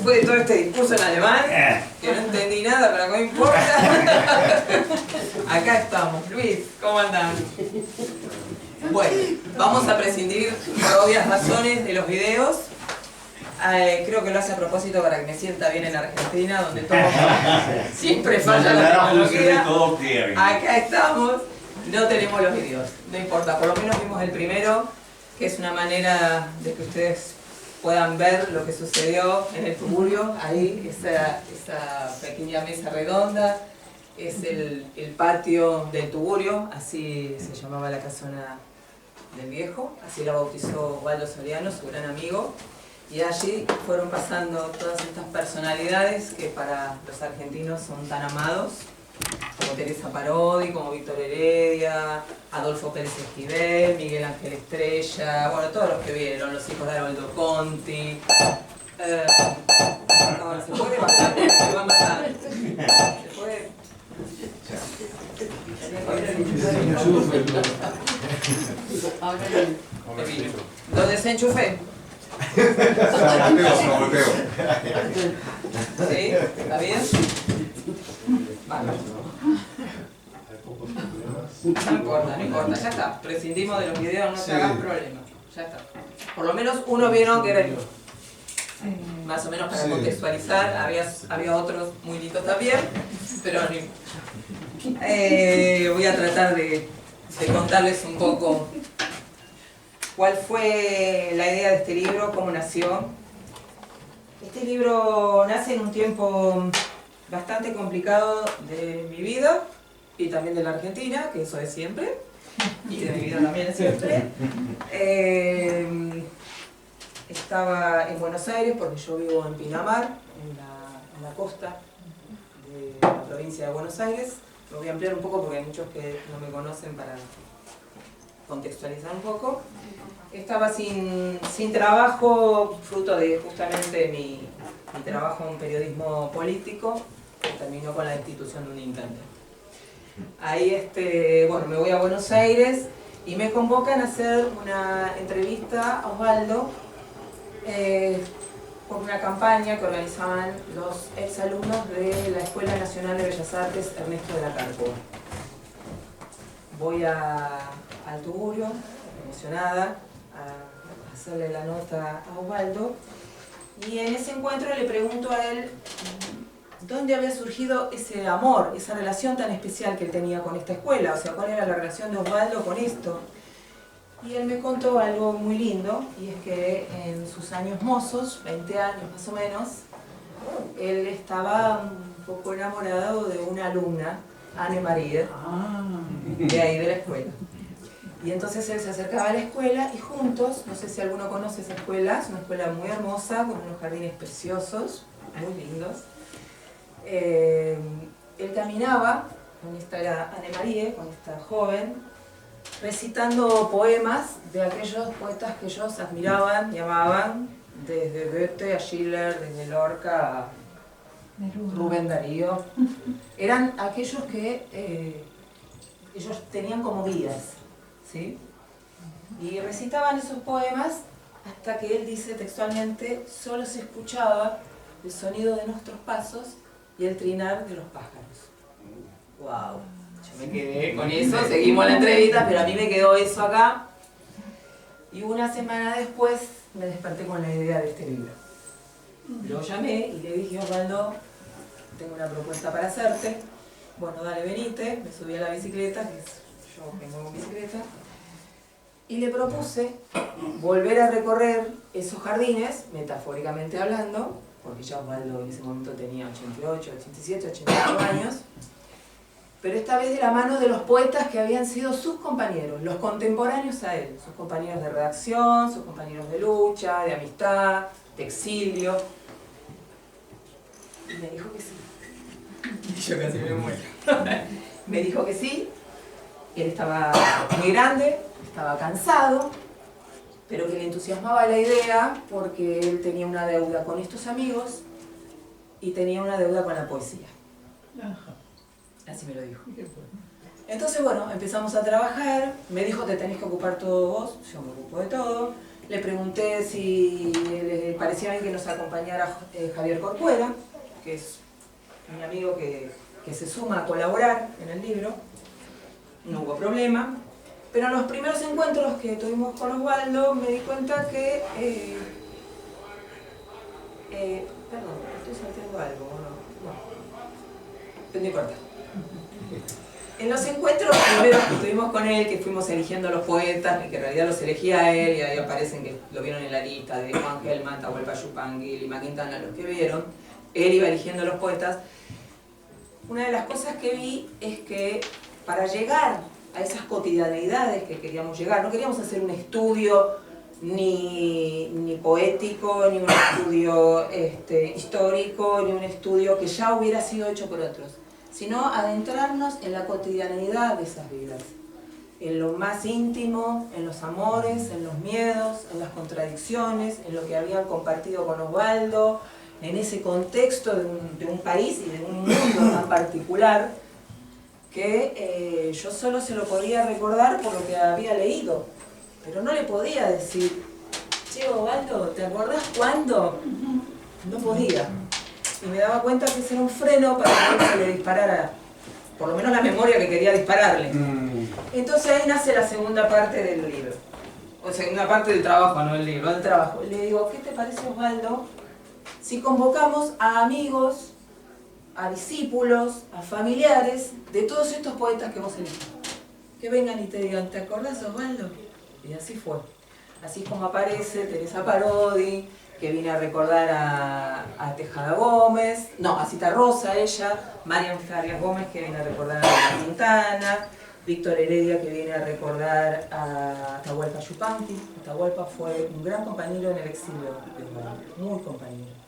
después de todo este discurso en alemán, que no entendí nada, pero no me importa. Acá estamos. Luis, ¿cómo andás? Bueno, vamos a prescindir por obvias razones de los videos. Creo que lo hace a propósito para que me sienta bien en Argentina, donde todo siempre falla la tecnología. Acá estamos, no tenemos los videos, no importa, por lo menos vimos el primero, que es una manera de que ustedes puedan ver lo que sucedió en el tugurio. Ahí, esa pequeña mesa redonda, es el patio del tugurio, así se llamaba la casona del viejo, así la bautizó Osvaldo Soriano, su gran amigo. Y allí fueron pasando todas estas personalidades que para los argentinos son tan amados, como Teresa Parodi, como Víctor Heredia, Adolfo Pérez Esquivel, Miguel Ángel Estrella, bueno, todos los que vieron, los hijos de Haroldo Conti. Ahora, ¿se puede bajar? Se va a matar. ¿Se puede? ¿Lo desenchufé? ¿Sí? ¿Está bien? Vale. No importa, no importa, ya está. Prescindimos de los videos, no te hagas problema. Ya está. Por lo menos uno vieron que era yo. Más o menos para contextualizar, había otros muy lindos también, pero voy a tratar de contarles un poco cuál fue la idea de este libro, cómo nació. Este libro nace en un tiempo bastante complicado de mi vida y también de la Argentina, que eso es siempre, y de mi vida también es siempre. Estaba en Buenos Aires porque yo vivo en Pinamar, en la costa de la provincia de Buenos Aires. Lo voy a ampliar un poco porque hay muchos que no me conocen para contextualizar un poco. Estaba sin trabajo, fruto de justamente mi trabajo en periodismo político, que terminó con la destitución de un intendente. Ahí, bueno, me voy a Buenos Aires y me convocan a hacer una entrevista a Osvaldo por una campaña que organizaban los exalumnos de la Escuela Nacional de Bellas Artes Ernesto de la Cárcova. Voy al tugurio, emocionada, a hacerle la nota a Osvaldo, y en ese encuentro le pregunto a él dónde había surgido ese amor, esa relación tan especial que él tenía con esta escuela, o sea, cuál era la relación de Osvaldo con esto. Y él me contó algo muy lindo, y es que en sus años mozos, 20 años más o menos, él estaba un poco enamorado de una alumna, Anne Marie, de ahí de la escuela. Y entonces él se acercaba a la escuela y juntos, no sé si alguno conoce esa escuela, es una escuela muy hermosa, con unos jardines preciosos, muy lindos. Él caminaba con esta Anne Marie, con esta joven, recitando poemas de aquellos poetas que ellos admiraban y amaban, desde Goethe a Schiller, desde Lorca a Rubén Darío. Eran aquellos que ellos tenían como guías, ¿sí? Y recitaban esos poemas hasta que él dice textualmente: solo se escuchaba el sonido de nuestros pasos y el trinar de los pájaros. ¡Wow! Yo me quedé con eso, seguimos la entrevista, pero a mí me quedó eso acá. Y una semana después me desperté con la idea de este libro. Lo llamé y le dije: Osvaldo, tengo una propuesta para hacerte. Bueno, dale, venite. Me subí a la bicicleta, que yo que muevo bicicleta, y le propuse volver a recorrer esos jardines, metafóricamente hablando, porque ya Osvaldo en ese momento tenía 88, 87, 88 años, pero esta vez de la mano de los poetas que habían sido sus compañeros, los contemporáneos a él, sus compañeros de redacción, sus compañeros de lucha, de amistad, de exilio. Y me dijo que sí. Y yo casi me muero. Me dijo que sí. Él estaba muy grande, estaba cansado, pero que le entusiasmaba la idea porque él tenía una deuda con estos amigos y tenía una deuda con la poesía. Así me lo dijo. Entonces, bueno, empezamos a trabajar. Me dijo: te tenés que ocupar todo vos. Yo me ocupo de todo. Le pregunté si le parecía bien que nos acompañara Javier Corcuera, que es mi amigo que se suma a colaborar en el libro. No hubo problema. Pero en los primeros encuentros que tuvimos con Osvaldo me di cuenta que... perdón, estoy salteando algo, no importa. En los encuentros primeros que tuvimos con él, que fuimos eligiendo los poetas, y que en realidad los elegía él, y ahí aparecen que lo vieron en la lista de Juan Gelman, Atahualpa Yupanqui, Lima Quintana, los que vieron, él iba eligiendo los poetas. Una de las cosas que vi es que para llegar a esas cotidianeidades que queríamos llegar, no queríamos hacer un estudio ni poético, ni un estudio histórico, ni un estudio que ya hubiera sido hecho por otros, sino adentrarnos en la cotidianeidad de esas vidas, en lo más íntimo, en los amores, en los miedos, en las contradicciones, en lo que habían compartido con Osvaldo, en ese contexto de un país y de un mundo tan particular que yo solo se lo podía recordar por lo que había leído, pero no le podía decir, che, Osvaldo, ¿te acordás cuándo? No podía. Y me daba cuenta que ese era un freno para que se le disparara, por lo menos la memoria que quería dispararle. Entonces ahí nace la segunda parte del libro, o segunda parte del trabajo, no del libro, del trabajo. Le digo, ¿qué te parece, Osvaldo, si convocamos a amigos, a discípulos, a familiares de todos estos poetas que vos elegís? Que vengan y te digan, ¿te acordás, Osvaldo? Y así fue. Así es como aparece Teresa Parodi, que viene a recordar a Tejada Gómez, no, a Cita Rosa, ella, Marian Farias Gómez, que viene a recordar a Lima Quintana, Víctor Heredia, que viene a recordar a Atahualpa Yupanqui. Atahualpa fue un gran compañero en el exilio, muy compañero.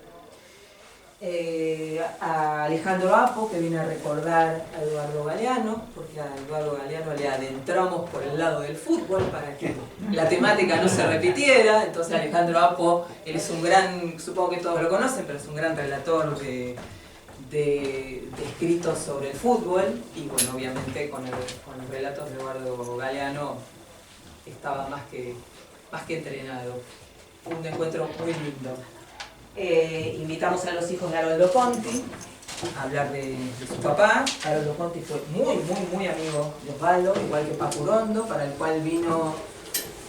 A Alejandro Apo, que viene a recordar a Eduardo Galeano, porque a Eduardo Galeano le adentramos por el lado del fútbol para que la temática no se repitiera. Entonces Alejandro Apo, él es un gran, supongo que todos lo conocen, pero es un gran relator de escritos sobre el fútbol, y bueno, obviamente con los relatos de Eduardo Galeano estaba más que entrenado. Fue un encuentro muy lindo. Invitamos a los hijos de Haroldo Conti a hablar de su papá. Haroldo Conti fue muy amigo de Osvaldo, igual que Papu Rondo, para el cual vino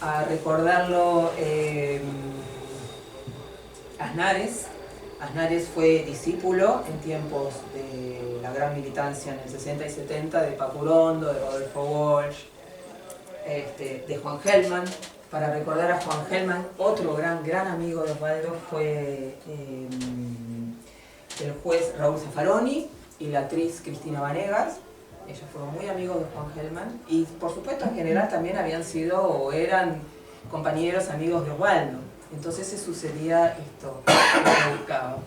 a recordarlo Aznares. Aznares fue discípulo en tiempos de la gran militancia en el 60 y 70 de Papu Rondo, de Rodolfo Walsh, de Juan Gelman. Para recordar a Juan Gelman, otro gran amigo de Osvaldo fue el juez Raúl Zaffaroni y la actriz Cristina Vanegas. Ellos fueron muy amigos de Juan Gelman y por supuesto en general también habían sido o eran compañeros, amigos de Osvaldo. Entonces se sucedía esto que yo buscaba.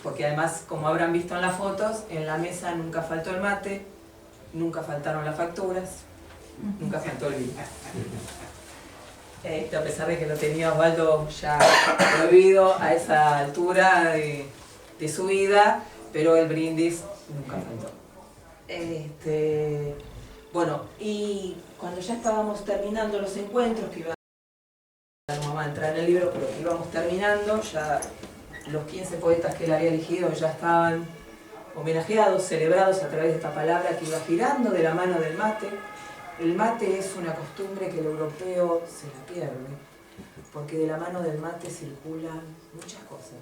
Porque además, como habrán visto en las fotos, en la mesa nunca faltó el mate, nunca faltaron las facturas, nunca faltó el vino. A pesar de que lo tenía Osvaldo ya prohibido a esa altura de su vida, pero el brindis nunca faltó. Bueno, y cuando ya estábamos terminando los encuentros, que no vamos a entrar en el libro, pero que íbamos terminando, ya los 15 poetas que él había elegido ya estaban homenajeados, celebrados a través de esta palabra que iba girando de la mano del mate. El mate es una costumbre que el europeo se la pierde, porque de la mano del mate circulan muchas cosas.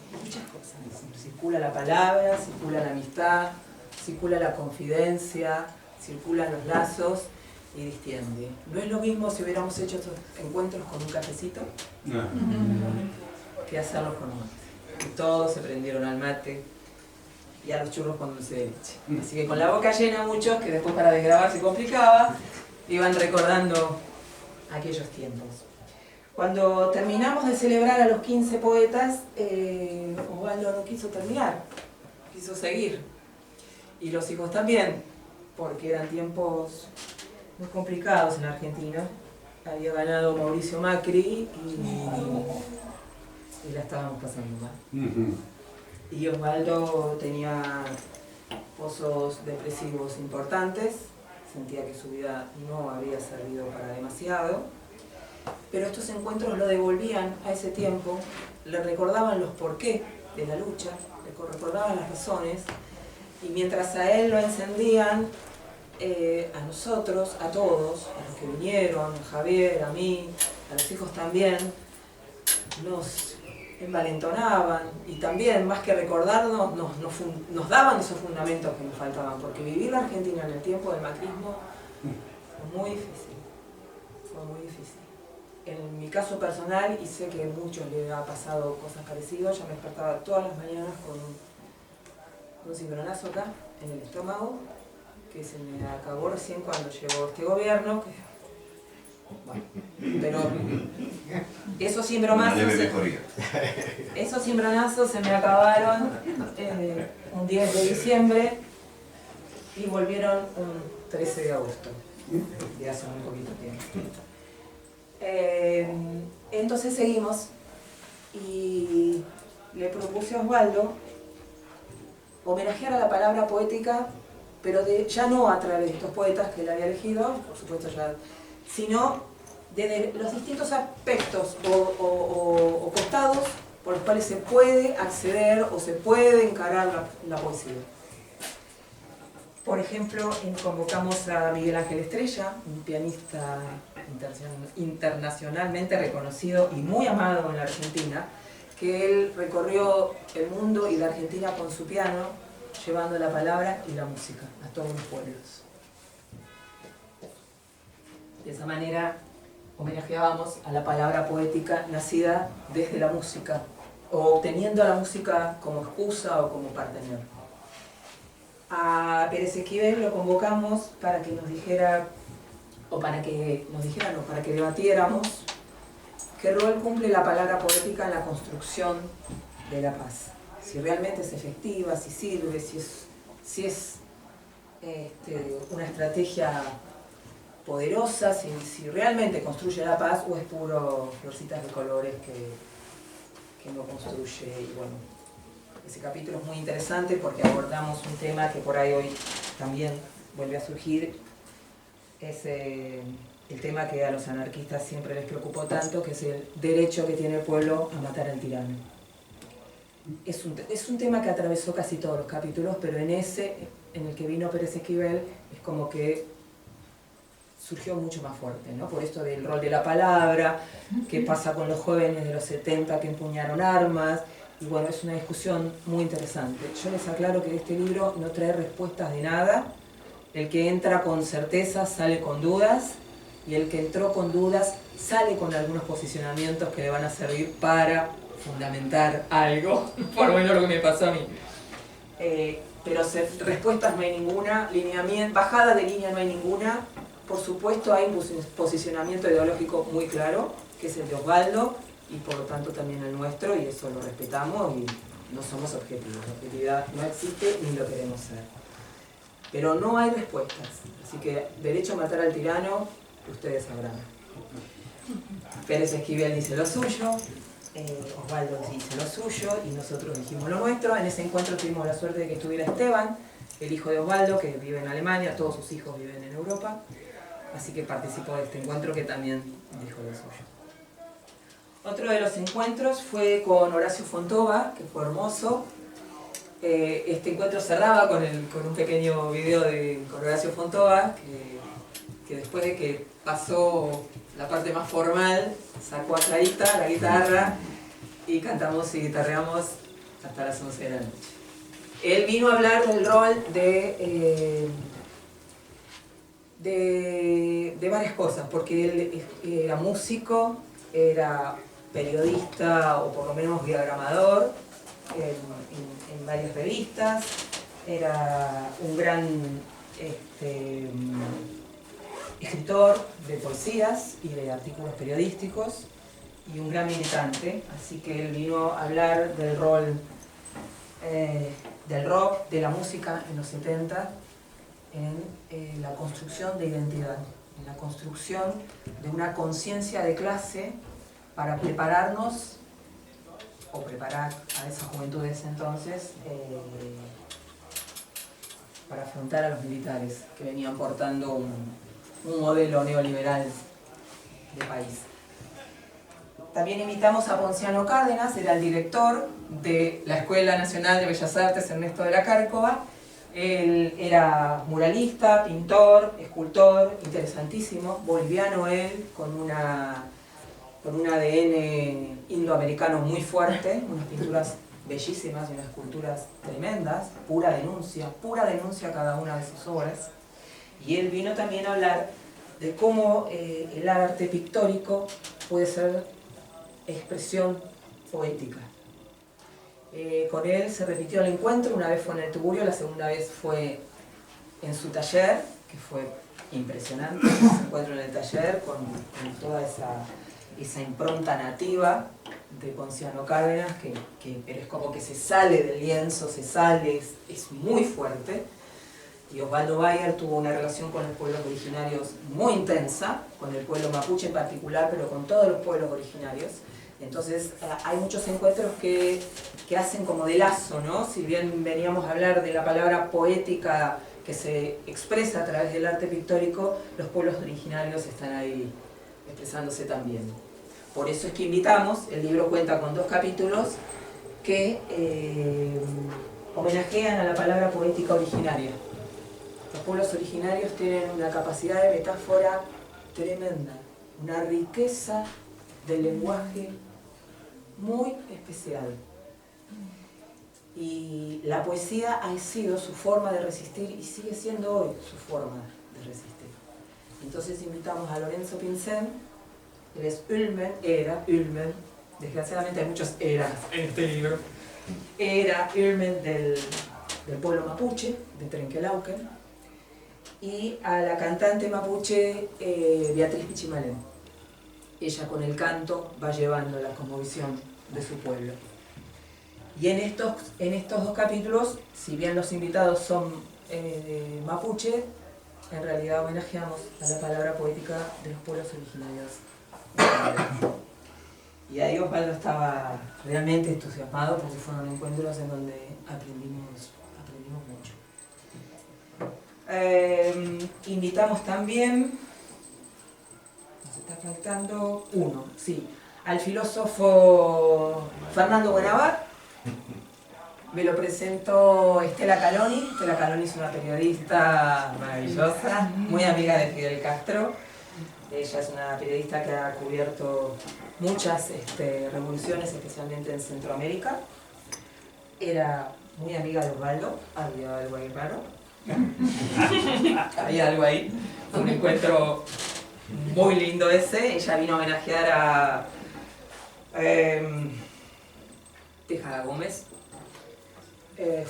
Muchas cosas. Circula la palabra, circula la amistad, circula la confidencia, circulan los lazos y distiende. No es lo mismo si hubiéramos hecho estos encuentros con un cafecito que hacerlos con un mate. Y todos se prendieron al mate y a los churros con dulce de leche. Así que con la boca llena muchos, que después para desgrabar se complicaba, iban recordando aquellos tiempos. Cuando terminamos de celebrar a los 15 poetas, Osvaldo no quiso terminar, quiso seguir. Y los hijos también, porque eran tiempos muy complicados en Argentina. Había ganado Mauricio Macri y la estábamos pasando mal. Y Osvaldo tenía pozos depresivos importantes, sentía que su vida no había servido para demasiado. pero estos encuentros lo devolvían a ese tiempo, le recordaban los porqué de la lucha, le recordaban las razones, y mientras a él lo encendían, a nosotros, a todos, a los que vinieron, a Javier, a mí, a los hijos también, nos envalentonaban y también, más que recordarnos, nos daban esos fundamentos que nos faltaban, porque vivir la Argentina en el tiempo del macrismo fue muy difícil, fue muy difícil. En mi caso personal, y sé que a muchos les ha pasado cosas parecidas, yo me despertaba todas las mañanas con un cimbronazo acá, en el estómago, que se me acabó recién cuando llegó este gobierno, bueno, pero esos cimbronazos se me acabaron un 10 de diciembre y volvieron un 13 de agosto, de hace muy poquito tiempo. Entonces seguimos y le propuse a Osvaldo homenajear a la palabra poética, pero ya no a través de estos poetas que él había elegido, por supuesto ya, sino desde los distintos aspectos o costados por los cuales se puede acceder o se puede encarar la poesía. Por ejemplo, convocamos a Miguel Ángel Estrella, un pianista internacionalmente reconocido y muy amado en la Argentina, que él recorrió el mundo y la Argentina con su piano, llevando la palabra y la música a todos los pueblos. De esa manera homenajeábamos a la palabra poética nacida desde la música, o teniendo a la música como excusa o como partener. A Pérez Esquivel lo convocamos para que nos dijera, para que debatiéramos qué rol cumple la palabra poética en la construcción de la paz. Si realmente es efectiva, si sirve, si es una estrategia poderosa, si realmente construye la paz o es puro florcitas de colores que no construye. Y bueno, ese capítulo es muy interesante porque abordamos un tema que por ahí hoy también vuelve a surgir, es el tema que a los anarquistas siempre les preocupó tanto, que es el derecho que tiene el pueblo a matar al tirano. Es un tema que atravesó casi todos los capítulos, pero en el que vino Pérez Esquivel, es como que surgió mucho más fuerte, ¿no? Por esto del rol de la palabra, qué pasa con los jóvenes de los 70 que empuñaron armas, y bueno, es una discusión muy interesante. Yo les aclaro que este libro no trae respuestas de nada, el que entra con certeza sale con dudas, y el que entró con dudas sale con algunos posicionamientos que le van a servir para fundamentar algo, por lo menos lo que me pasó a mí. Pero respuestas no hay ninguna, bajada de línea no hay ninguna. Por supuesto hay un posicionamiento ideológico muy claro, que es el de Osvaldo, y por lo tanto también el nuestro, y eso lo respetamos y no somos objetivos. La objetividad no existe ni lo queremos ser. Pero no hay respuestas, así que derecho a matar al tirano, ustedes sabrán. Pérez Esquivel dice lo suyo, Osvaldo dice lo suyo y nosotros dijimos lo nuestro. En ese encuentro tuvimos la suerte de que estuviera Esteban, el hijo de Osvaldo, que vive en Alemania, todos sus hijos viven en Europa, así que participó de este encuentro que también dijo lo suyo. Otro de los encuentros fue con Horacio Fontova, que fue hermoso. Este encuentro cerraba con un pequeño video con Horacio Fontova, que después de que pasó la parte más formal, sacó a Clarita, la guitarra, y cantamos y guitarreamos hasta las 11 de la noche. Él vino a hablar del rol de varias cosas, porque él era músico, era periodista o por lo menos diagramador en varias revistas, era un gran escritor de poesías y de artículos periodísticos y un gran militante, así que él vino a hablar del rol del rock, de la música en los 70 en la construcción de identidad, en la construcción de una conciencia de clase para prepararnos o preparar a esa juventud de ese entonces para afrontar a los militares que venían portando un modelo neoliberal de país. También invitamos a Ponciano Cárdenas, era el director de la Escuela Nacional de Bellas Artes Ernesto de la Cárcova. Él era muralista, pintor, escultor, interesantísimo, boliviano él, con un ADN indoamericano muy fuerte, unas pinturas bellísimas y unas esculturas tremendas, pura denuncia cada una de sus obras. Y él vino también a hablar de cómo el arte pictórico puede ser expresión poética. Con él se repitió el encuentro, una vez fue en el Tugurio, la segunda vez fue en su taller, que fue impresionante, ese encuentro en el taller con toda esa impronta nativa de Ponciano Cárdenas, pero es como que se sale del lienzo, es muy fuerte. Y Osvaldo Bayer tuvo una relación con los pueblos originarios muy intensa, con el pueblo mapuche en particular, pero con todos los pueblos originarios. Entonces hay muchos encuentros que hacen como de lazo, ¿no? Si bien veníamos a hablar de la palabra poética que se expresa a través del arte pictórico, los pueblos originarios están ahí expresándose también. Por eso es que invitamos, el libro cuenta con 2 capítulos que homenajean a la palabra poética originaria. Los pueblos originarios tienen una capacidad de metáfora tremenda, una riqueza del lenguaje muy especial. Y la poesía ha sido su forma de resistir y sigue siendo hoy su forma de resistir. Entonces invitamos a Lorenzo Pincén, él es Ulmen, desgraciadamente hay muchos eras en este libro, era Ulmen del pueblo mapuche, de Trenquelauquen, y a la cantante mapuche Beatriz Pichimalén. Ella con el canto va llevando la cosmovisión de su pueblo. Y en estos 2 capítulos, si bien los invitados son mapuche, en realidad homenajeamos a la palabra poética de los pueblos originarios. Y ahí Osvaldo estaba realmente entusiasmado porque fueron encuentros en donde aprendimos mucho. Invitamos también, nos está faltando uno, sí, al filósofo Fernando Buenavar. Me lo presentó Estela Caloni. Estela Caloni es una periodista maravillosa, muy amiga de Fidel Castro. Ella es una periodista que ha cubierto muchas revoluciones, especialmente en Centroamérica. Era muy amiga de Osvaldo, había algo ahí raro. Había algo ahí. Fue un encuentro muy lindo ese. Ella vino a homenajear a Tejada Gómez.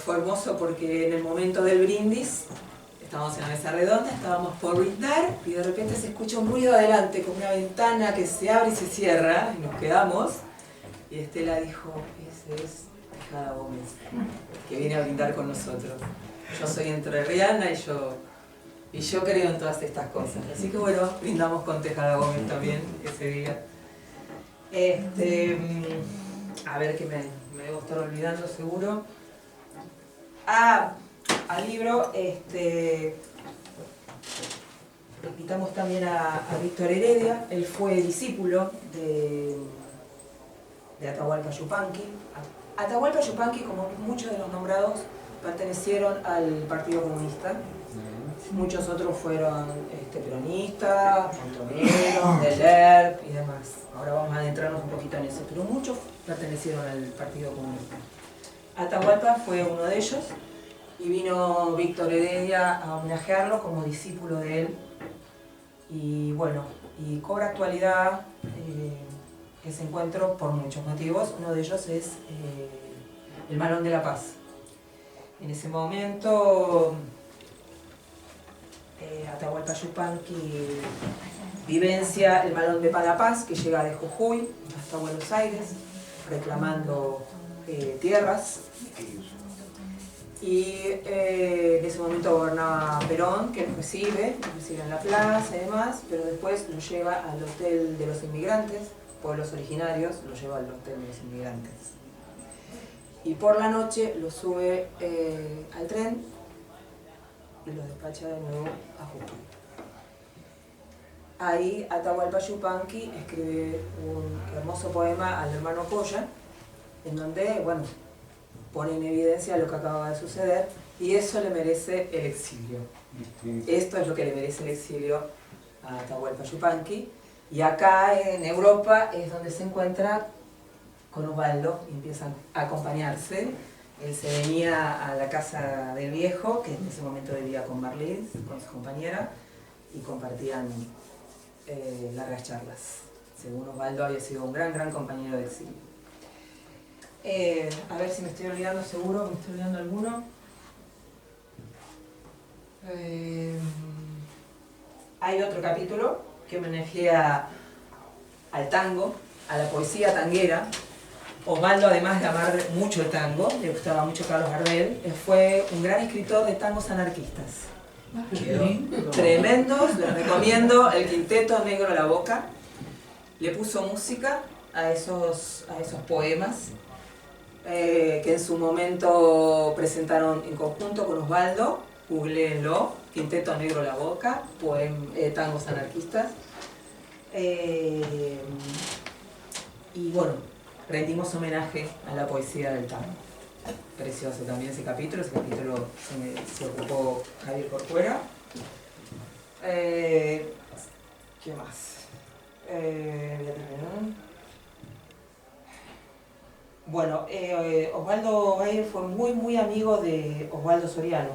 Fue hermoso porque en el momento del brindis, estábamos en la mesa redonda, estábamos por brindar y de repente se escucha un ruido adelante, con una ventana que se abre y se cierra, y nos quedamos. Y Estela dijo, ese es Tejada Gómez, que viene a brindar con nosotros. Yo soy entrerriana y yo creo en todas estas cosas. Así que bueno, brindamos con Tejada Gómez también ese día. A ver qué me debo estar olvidando seguro. Al libro, invitamos también a Víctor Heredia. Él fue discípulo de Atahualpa Yupanqui. Atahualpa Yupanqui, como muchos de los nombrados, pertenecieron al Partido Comunista. Muchos otros fueron peronistas, montoneros, del ERP y demás. Ahora vamos a adentrarnos un poquito en eso, pero muchos pertenecieron al Partido Comunista. Atahualpa fue uno de ellos y vino Víctor Heredia a homenajearlo como discípulo de él. Y bueno, y cobra actualidad ese encuentro por muchos motivos. Uno de ellos es el Malón de la Paz. En ese momento Atahualpa Yupanqui vivencia el Malón de la Paz, que llega de Jujuy hasta Buenos Aires reclamando tierras, y en ese momento gobernaba Perón, que lo recibe en la plaza y demás, pero después lo lleva al Hotel de los Inmigrantes, pueblos originarios, lo lleva al Hotel de los Inmigrantes. Y por la noche lo sube al tren y lo despacha de nuevo a Jujuy. ahí Atahualpa Yupanqui escribe un hermoso poema al hermano Colla, en donde, bueno, pone en evidencia lo que acaba de suceder, y eso le merece el exilio. Esto es lo que le merece el exilio a Atahualpa Yupanqui, y acá en Europa es donde se encuentra con Osvaldo y empiezan a acompañarse. Él se venía a la casa del viejo, que en ese momento vivía con Marlene, con su compañera, y compartían largas charlas. Según Osvaldo había sido un gran compañero de exilio. A ver si me estoy olvidando, seguro me estoy olvidando alguno. Hay otro capítulo que homenajea al tango, a la poesía tanguera. Osvaldo, además de amar mucho el tango, le gustaba mucho Carlos Gardel, fue un gran escritor de tangos anarquistas. Tremendos, les recomiendo el Quinteto Negro La Boca. Le puso música a esos poemas que en su momento presentaron en conjunto con Osvaldo. Googleenlo, Quinteto Negro La Boca, tangos anarquistas. Y bueno, rendimos homenaje a la poesía del tango. Precioso también ese capítulo se ocupó Javier Corcuera. ¿Qué más? Voy a terminar. Bueno, Osvaldo Bayer fue muy amigo de Osvaldo Soriano.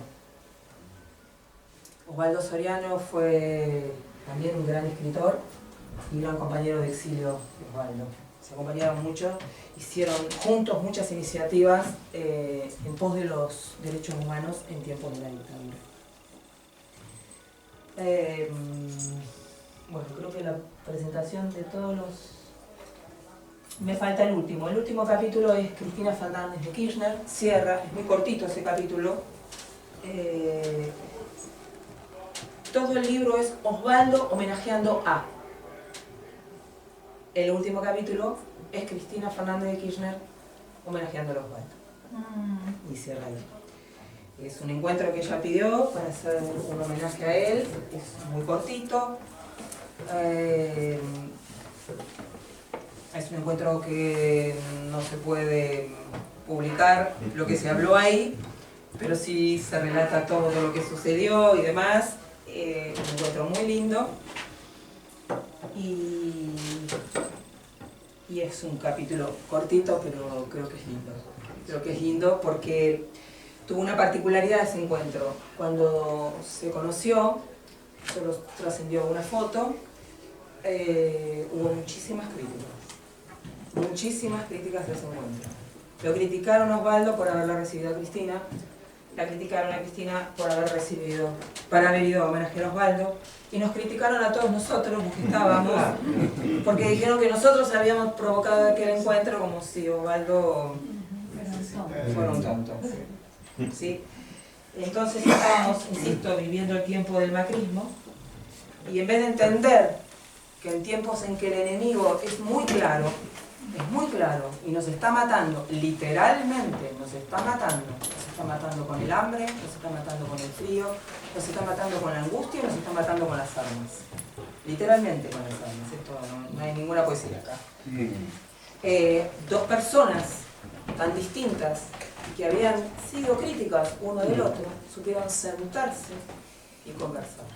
Osvaldo Soriano fue también un gran escritor y gran compañero de exilio de Osvaldo. Se acompañaron mucho, hicieron juntos muchas iniciativas en pos de los derechos humanos en tiempos de la dictadura. Bueno, creo que la presentación de todos los... Me falta el último. El último capítulo es Cristina Fernández de Kirchner, cierra, es muy cortito ese capítulo. Todo el libro es Osvaldo homenajeando a. El último capítulo es Cristina Fernández de Kirchner homenajeando a Osvaldo. Y cierra ahí. Es un encuentro que ella pidió para hacer un homenaje a él. Es muy cortito. Es un encuentro que no se puede publicar lo que se habló ahí, pero sí se relata todo lo que sucedió y demás. Un encuentro muy lindo. Y es un capítulo cortito, pero creo que es lindo. Creo que es lindo porque tuvo una particularidad ese encuentro. Cuando se conoció, solo trascendió una foto, hubo muchísimas críticas de ese encuentro. Lo criticaron a Osvaldo por haberla recibido a Cristina, la criticaron a Cristina por haber ido a homenajear a Osvaldo, y nos criticaron a todos nosotros, los que estábamos, porque dijeron que nosotros habíamos provocado aquel encuentro como si Osvaldo fuera un tonto. ¿Sí? Entonces estábamos, insisto, viviendo el tiempo del macrismo, y en vez de entender que en tiempos en que el enemigo es muy claro, y nos está matando, literalmente nos está matando con el hambre, nos está matando con el frío, nos está matando con la angustia, nos está matando con las armas. Literalmente con las armas, esto no hay ninguna poesía acá. Dos personas tan distintas que habían sido críticas uno del otro, supieron sentarse y conversar.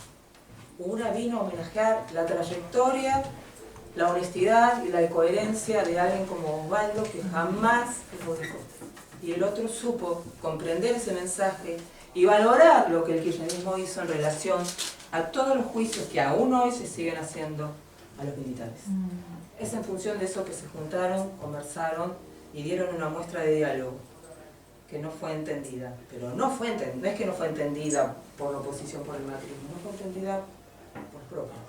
Una vino a homenajear la trayectoria, la honestidad y la coherencia de alguien como Osvaldo, que jamás lo dejó. Y el otro supo comprender ese mensaje y valorar lo que el kirchnerismo hizo en relación a todos los juicios que aún hoy se siguen haciendo a los militares. Es en función de eso que se juntaron, conversaron y dieron una muestra de diálogo que no fue entendida. Pero no es que no fue entendida por la oposición, por el macrismo, no fue entendida por propios.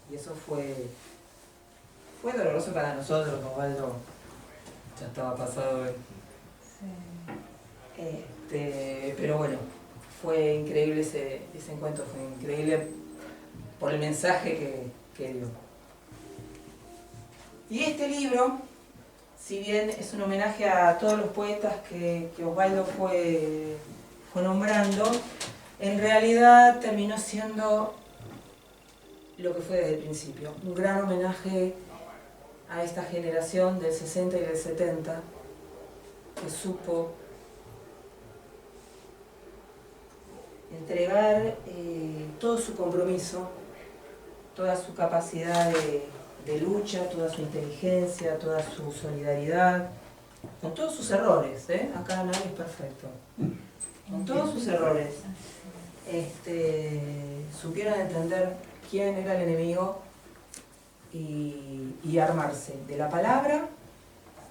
Y eso fue doloroso para nosotros. Osvaldo ya estaba pasado. Pero bueno, fue increíble ese encuentro, fue increíble por el mensaje que dio. Y este libro, si bien es un homenaje a todos los poetas que Osvaldo fue nombrando, en realidad terminó siendo lo que fue desde el principio. Un gran homenaje a esta generación del 60 y del 70 que supo entregar todo su compromiso, toda su capacidad de lucha, toda su inteligencia, toda su solidaridad, con todos sus errores, acá nadie es perfecto, con todos sus errores, supieron entender quién era el enemigo y armarse de la palabra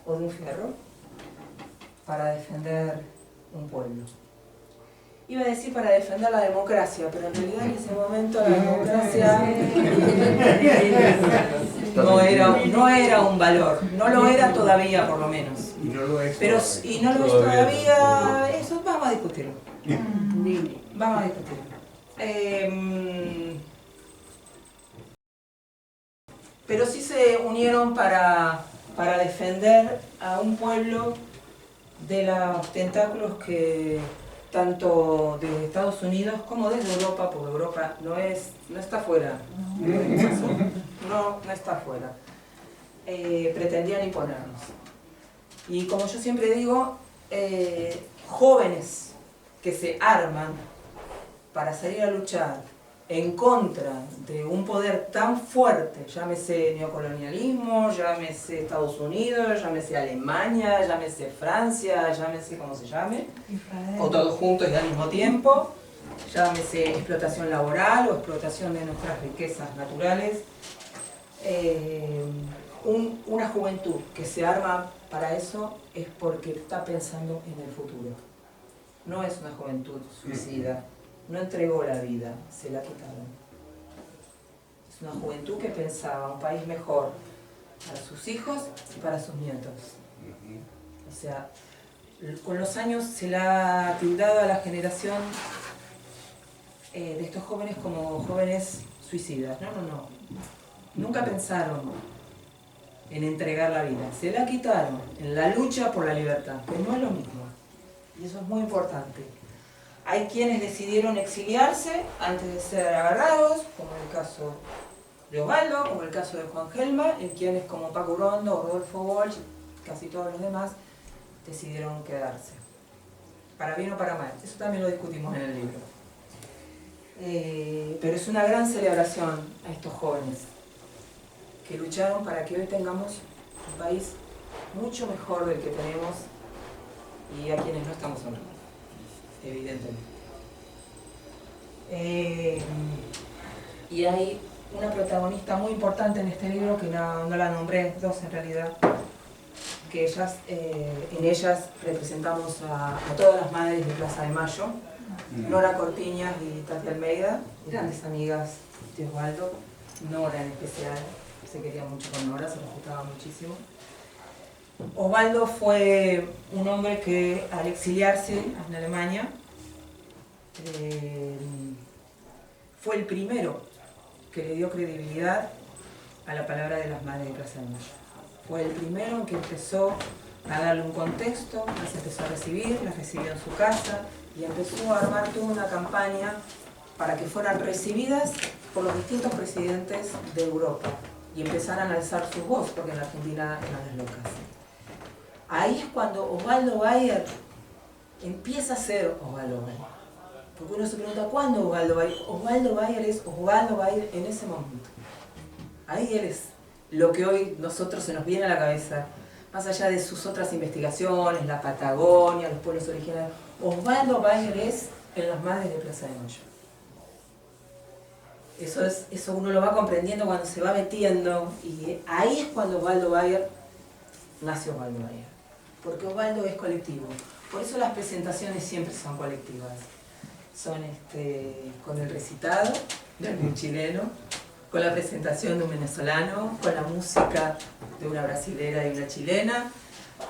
o de un fierro para defender un pueblo. Iba a decir para defender la democracia, pero en realidad en ese momento la democracia no era un valor, no lo era todavía por lo menos. Y no lo es pero, todavía. y no lo es todavía, eso vamos a discutirlo. Vamos a discutirlo. Pero sí se unieron para defender a un pueblo de los tentáculos que tanto de Estados Unidos como desde Europa, porque Europa no está fuera, no está fuera, pretendían imponernos. Y como yo siempre digo, jóvenes que se arman para salir a luchar en contra de un poder tan fuerte, llámese neocolonialismo, llámese Estados Unidos, llámese Alemania, llámese Francia, llámese como se llame, o todos juntos y al mismo tiempo, llámese explotación laboral o explotación de nuestras riquezas naturales, una juventud que se arma para eso es porque está pensando en el futuro. No es una juventud suicida. No entregó la vida, se la quitaron. Es una juventud que pensaba un país mejor para sus hijos y para sus nietos. O sea, con los años se le ha tildado a la generación de estos jóvenes como jóvenes suicidas. No. Nunca pensaron en entregar la vida. Se la quitaron en la lucha por la libertad, que no es lo mismo. Y eso es muy importante. Hay quienes decidieron exiliarse antes de ser agarrados, como el caso de Osvaldo, como el caso de Juan Gelma, y quienes como Paco Urondo, Rodolfo Walsh, casi todos los demás, decidieron quedarse. Para bien o para mal, eso también lo discutimos en el libro. Pero es una gran celebración a estos jóvenes que lucharon para que hoy tengamos un país mucho mejor del que tenemos y a quienes no estamos honrando. Evidentemente. Y hay una protagonista muy importante en este libro que no la nombré, dos en realidad, que en ellas representamos a todas las madres de Plaza de Mayo, Nora Corpiñas y Tati Almeida, grandes amigas de Osvaldo, Nora en especial, se quería mucho con Nora, se respetaba muchísimo. Osvaldo fue un hombre que al exiliarse en Alemania fue el primero que le dio credibilidad a la palabra de las madres de Plaza de Mayo. Fue el primero en que empezó a darle un contexto, las empezó a recibir, las recibió en su casa y empezó a armar toda una campaña para que fueran recibidas por los distintos presidentes de Europa y empezaran a alzar su voz, porque en la Argentina eran las locas. Ahí es cuando Osvaldo Bayer empieza a ser Osvaldo Bayer. Porque uno se pregunta, ¿cuándo Osvaldo Bayer? Osvaldo Bayer es Osvaldo Bayer en ese momento. Ahí él es lo que hoy nosotros se nos viene a la cabeza, más allá de sus otras investigaciones, la Patagonia, los pueblos originarios. Osvaldo Bayer es en las madres de Plaza de Mayo. Eso uno lo va comprendiendo cuando se va metiendo, y ahí es cuando Osvaldo Bayer nace Osvaldo Bayer. Porque Osvaldo es colectivo. Por eso las presentaciones siempre son colectivas. Son con el recitado de un chileno, con la presentación de un venezolano, con la música de una brasilera y una chilena,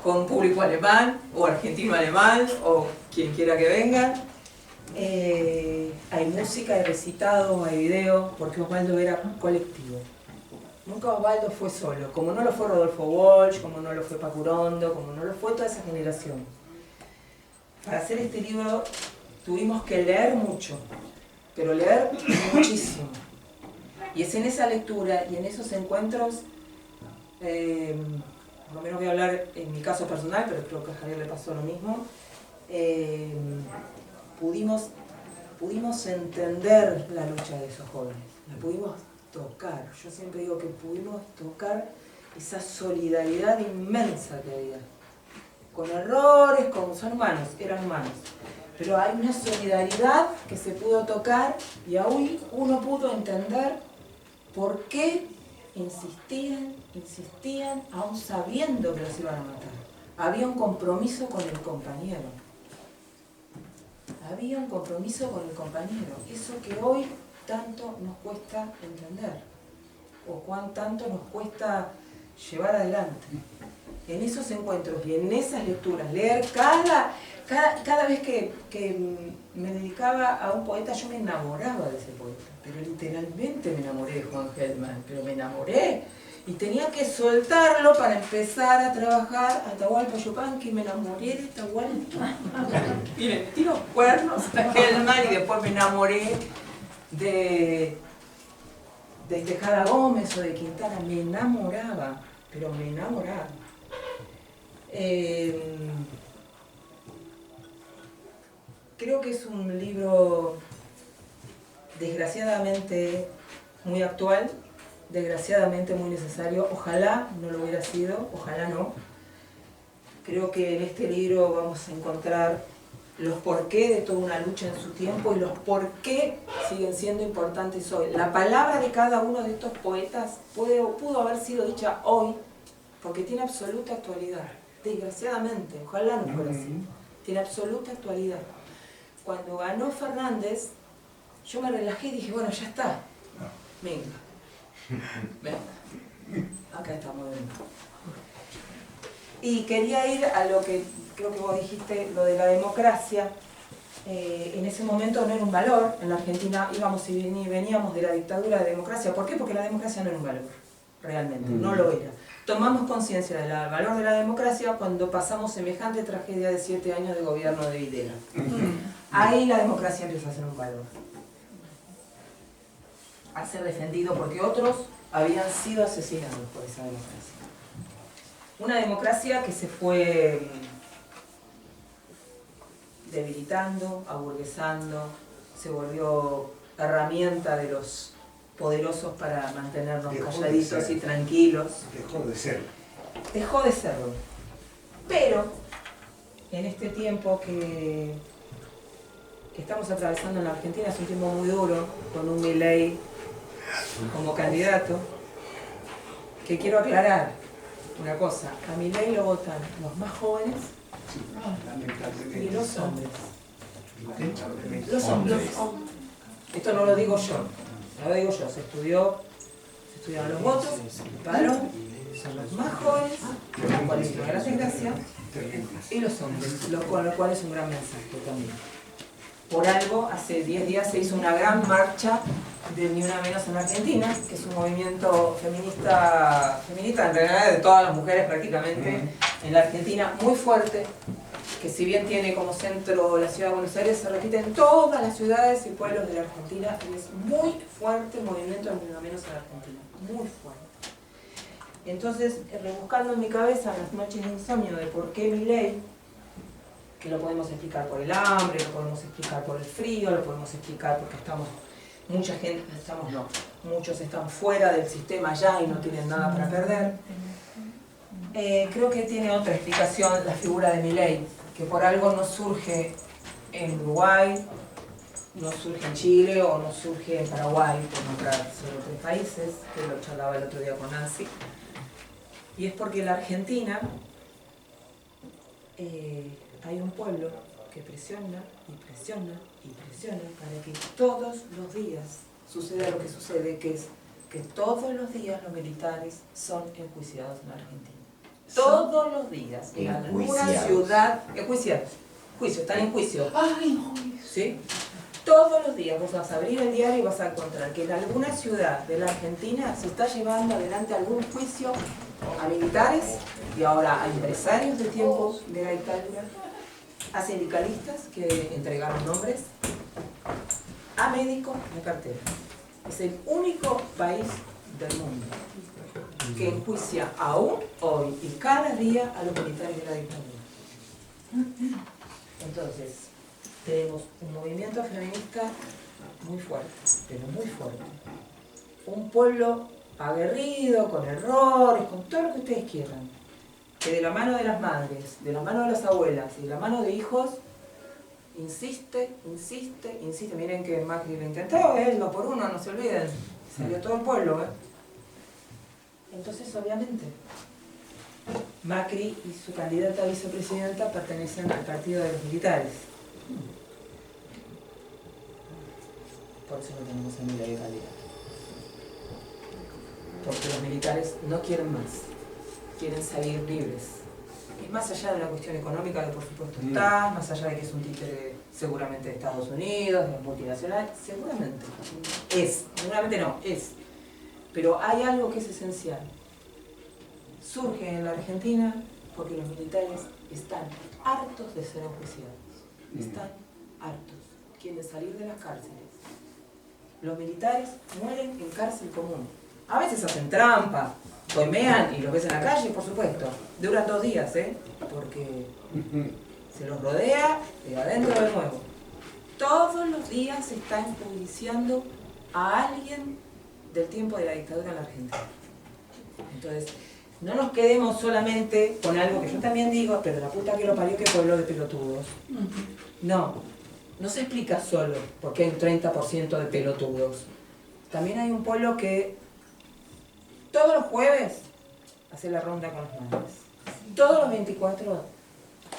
con público alemán o argentino-alemán o quien quiera que venga. Hay música, hay recitado, hay video, porque Osvaldo era colectivo. Nunca Osvaldo fue solo, como no lo fue Rodolfo Walsh, como no lo fue Paco Urondo, como no lo fue toda esa generación. Para hacer este libro tuvimos que leer mucho, pero leer muchísimo. Y es en esa lectura y en esos encuentros, por lo menos voy a hablar en mi caso personal, pero creo que a Javier le pasó lo mismo, pudimos entender la lucha de esos jóvenes, la pudimos tocar. Yo siempre digo que pudimos tocar esa solidaridad inmensa que había. Con errores, son humanos, eran humanos. Pero hay una solidaridad que se pudo tocar y aún uno pudo entender por qué insistían, aún sabiendo que los iban a matar. Había un compromiso con el compañero. Había un compromiso con el compañero. Eso que hoy tanto nos cuesta entender. O cuán tanto nos cuesta llevar adelante. En esos encuentros y en esas lecturas, leer cada vez que me dedicaba a un poeta, yo me enamoraba de ese poeta. Pero literalmente me enamoré de Juan Gelman, pero me enamoré. Y tenía que soltarlo para empezar a trabajar a Atahualpa Yupanqui, y me enamoré de Atahualpa. Y le metí los cuernos a Gelman y después me enamoré de Tejada Gómez o de Quintana. Me enamoraba, pero me enamoraba. Creo que es un libro desgraciadamente muy actual, desgraciadamente muy necesario. Ojalá no lo hubiera sido, ojalá no. Creo que en este libro vamos a encontrar los porqué de toda una lucha en su tiempo y los porqué siguen siendo importantes hoy. La palabra de cada uno de estos poetas pudo haber sido dicha hoy porque tiene absoluta actualidad. Desgraciadamente, ojalá no fuera así. Tiene absoluta actualidad. Cuando ganó Fernández, yo me relajé y dije, bueno, ya está. Venga. Acá estamos bien. Y quería ir a lo que creo que vos dijiste, lo de la democracia. En ese momento no era un valor. En la Argentina íbamos y veníamos de la dictadura de democracia. ¿Por qué? Porque la democracia no era un valor, realmente, no lo era. Tomamos conciencia del valor de la democracia cuando pasamos semejante tragedia de 7 años de gobierno de Videla. Ahí la democracia empieza a ser un valor. A ser defendido porque otros habían sido asesinados por esa democracia. Una democracia que se fue debilitando, aburguesando, se volvió herramienta de los poderosos para mantenernos calladitos y tranquilos. Dejó de ser. Dejó de serlo. Pero en este tiempo que estamos atravesando en la Argentina, es un tiempo muy duro, con un Milei como candidato, que quiero aclarar una cosa: a Milei lo votan los más jóvenes y los hombres. Los hombres. Esto no lo digo yo. No lo digo yo, se estudiaron los votos, varón, son los más jóvenes, los cuales es una gran desgracia, y los hombres, con lo cual es un gran mensaje también. Por algo, hace 10 días se hizo una gran marcha de Ni Una Menos en Argentina, que es un movimiento feminista en realidad de todas las mujeres prácticamente en la Argentina, muy fuerte, que si bien tiene como centro la ciudad de Buenos Aires, se repite en todas las ciudades y pueblos de la Argentina, y es muy fuerte el movimiento de Ni Una Menos en Argentina, muy fuerte. Entonces, rebuscando en mi cabeza las noches de insomnio de por qué Milei, que lo podemos explicar por el hambre, lo podemos explicar por el frío, lo podemos explicar porque muchos están fuera del sistema ya y no tienen nada para perder. Creo que tiene otra explicación la figura de Milei, que por algo no surge en Uruguay, no surge en Chile o no surge en Paraguay, por nombrar solo 3 países, que lo charlaba el otro día con Nancy. Y es porque en la Argentina hay un pueblo que presiona y presiona y presiona para que todos los días suceda lo que sucede, que es que todos los días los militares son enjuiciados en Argentina. Todos los días, en alguna ciudad, enjuiciados. Juicio, están en juicio. ¿Sí? Todos los días vos vas a abrir el diario y vas a encontrar que en alguna ciudad de la Argentina se está llevando adelante algún juicio a militares y ahora a empresarios de tiempo de la dictadura, a sindicalistas que entregaron nombres, a médicos de cartera. Es el único país del mundo que enjuicia aún hoy y cada día a los militares de la dictadura. Entonces, tenemos un movimiento feminista muy fuerte, pero muy fuerte. Un pueblo aguerrido, con errores, con todo lo que ustedes quieran, que de la mano de las madres, de la mano de las abuelas y de la mano de hijos, insiste. Miren que Macri lo intentó, el 2 por 1, no se olviden, salió todo el pueblo. Entonces, obviamente, Macri y su candidata a vicepresidenta pertenecen al partido de los militares. Por eso no tenemos a Milei de candidato. Porque los militares no quieren más, quieren salir libres. Es más allá de la cuestión económica, que por supuesto está, más allá de que es un títere seguramente de Estados Unidos, de multinacionales, seguramente es. Pero hay algo que es esencial. Surge en la Argentina porque los militares están hartos de ser enjuiciados. Están hartos. Quieren salir de las cárceles. Los militares mueren en cárcel común. A veces hacen trampa, coimean y los ves en la calle, por supuesto. Duran 2 días, porque se los rodea y adentro de nuevo. Todos los días se está enjuiciando a alguien del tiempo de la dictadura en la Argentina. Entonces, no nos quedemos solamente con algo que yo también digo, pero la puta que lo parió, que pueblo de pelotudos. No se explica solo porque hay un 30% de pelotudos. También hay un pueblo que todos los jueves hace la ronda con las madres. Todos los 24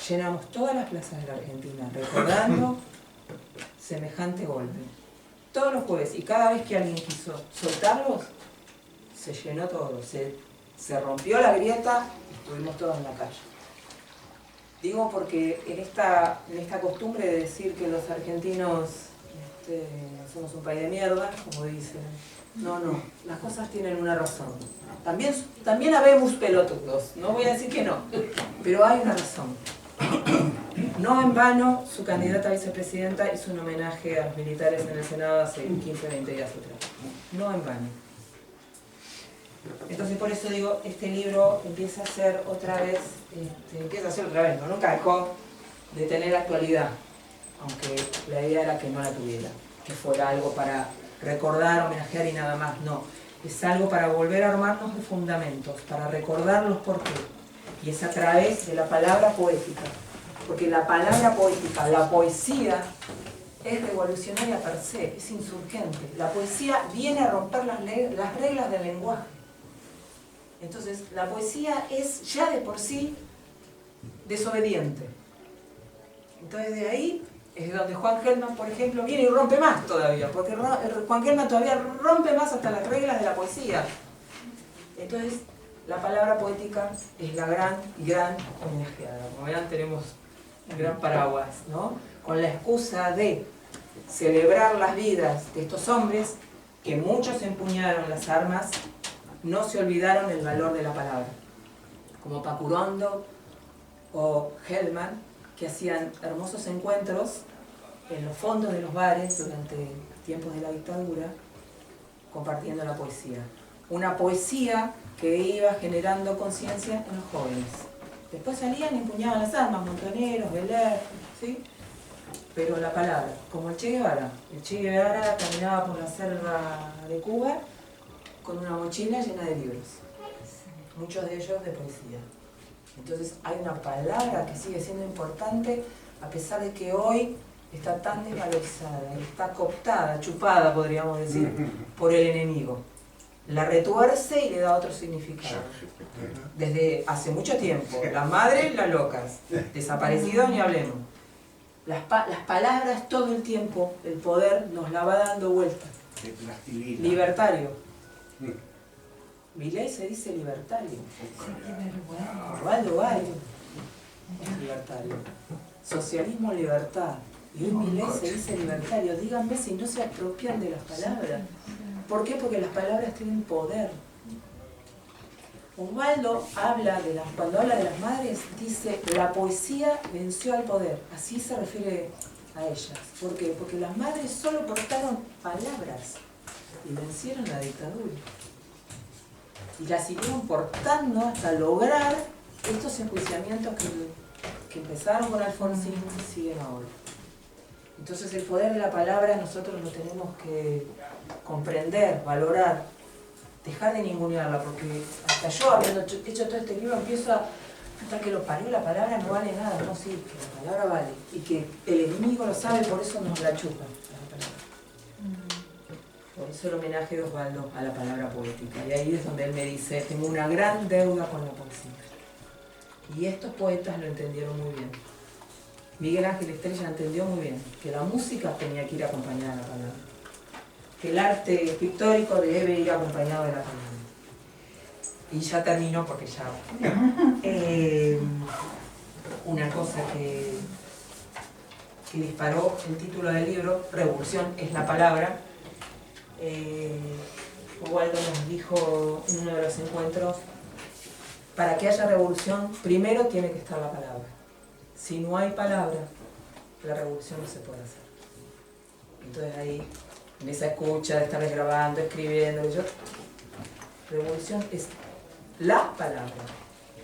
llenamos todas las plazas de la Argentina recordando semejante golpe. Todos los jueves, y cada vez que alguien quiso soltarlos, se llenó todo, se rompió la grieta y estuvimos todos en la calle. Digo porque en esta costumbre de decir que los argentinos somos un país de mierda, como dicen, no, las cosas tienen una razón. También habemos pelotudos, no voy a decir que no, pero hay una razón. No en vano, su candidata a vicepresidenta hizo un homenaje a los militares en el Senado hace 15, 20 días atrás. No en vano. Entonces, por eso digo, este libro empieza a ser otra vez, ¿no? Nunca dejó de tener actualidad, aunque la idea era que no la tuviera, que fuera algo para recordar, homenajear y nada más. No, es algo para volver a armarnos de fundamentos, para recordar los porqué. Y es a través de la palabra poética, porque la palabra poética, la poesía, es revolucionaria per se, es insurgente. La poesía viene a romper las reglas del lenguaje. Entonces, la poesía es ya de por sí desobediente. Entonces, de ahí es donde Juan Gelman, por ejemplo, viene y rompe más todavía, porque Juan Gelman todavía rompe más hasta las reglas de la poesía. Entonces, la palabra poética es la gran homenajeada. Como verán, tenemos un gran paraguas, ¿no? Con la excusa de celebrar las vidas de estos hombres, que muchos empuñaron las armas, no se olvidaron el valor de la palabra, como Pacurondo o Gelman, que hacían hermosos encuentros en los fondos de los bares durante tiempos de la dictadura, compartiendo la poesía. Una poesía que iba generando conciencia en los jóvenes. Después salían y empuñaban las armas, Montoneros, Beler, ¿sí? Pero la palabra, como el Che Guevara. El Che Guevara caminaba por la selva de Cuba con una mochila llena de libros, muchos de ellos de poesía. Entonces hay una palabra que sigue siendo importante a pesar de que hoy está tan desvalorizada, está cooptada, chupada, podríamos decir, por el enemigo. La retuerce y le da otro significado. Desde hace mucho tiempo, las madres, las locas, desaparecidos ni hablemos. Las palabras todo el tiempo, el poder nos la va dando vuelta. Libertario. Milei se dice libertario. Osvaldo Bayo es libertario. Socialismo, libertad. Y hoy Milei se dice libertario. Díganme si no se apropian de las palabras. ¿Por qué? Porque las palabras tienen poder. Osvaldo cuando habla de las madres, dice, la poesía venció al poder. Así se refiere a ellas. ¿Por qué? Porque las madres solo portaron palabras. y vencieron la dictadura. Y la siguieron portando hasta lograr estos enjuiciamientos que empezaron con Alfonsín y siguen ahora. Entonces el poder de la palabra nosotros lo tenemos que comprender, valorar, dejar de ningunearla, porque hasta yo, habiendo hecho todo este libro, empiezo a... Hasta que lo parió, la palabra no vale nada, no, sí, que la palabra vale. Y que el enemigo lo sabe, por eso nos la chupa, la palabra. Por eso el homenaje de Osvaldo a la palabra poética. Y ahí es donde él me dice, tengo una gran deuda con la poesía. Y estos poetas lo entendieron muy bien. Miguel Ángel Estrella entendió muy bien que la música tenía que ir acompañada de la palabra. Que el arte pictórico debe ir acompañado de la palabra. Y ya termino porque ya... una cosa que disparó el título del libro, Revolución es la palabra. Osvaldo nos dijo en uno de los encuentros, para que haya revolución, primero tiene que estar la palabra. Si no hay palabra, la revolución no se puede hacer. Entonces ahí, en esa escucha de estar grabando, escribiendo, revolución es la palabra,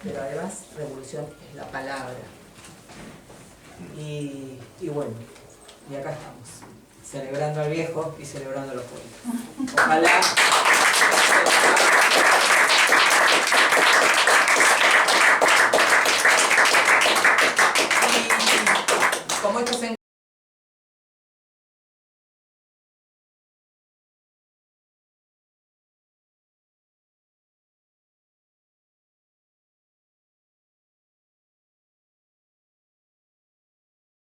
pero además revolución es la palabra. Y bueno, y acá estamos, celebrando al viejo y celebrando a los poetas. Ojalá